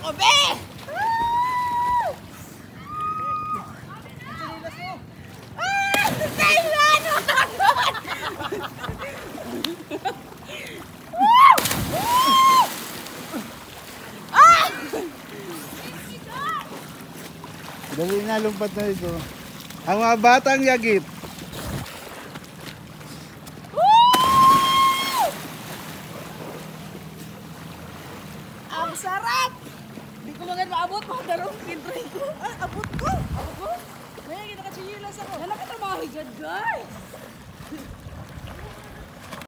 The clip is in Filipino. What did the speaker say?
ko, be! Dali na, lumpat na ito. Ang mga batang yagit. Ang sarap! Hindi ko mga maabot, mga darong kintroy ko. Ah, abot ko! Abot ko? May nakachinilas ako. Yan nakatamahi dyan, guys!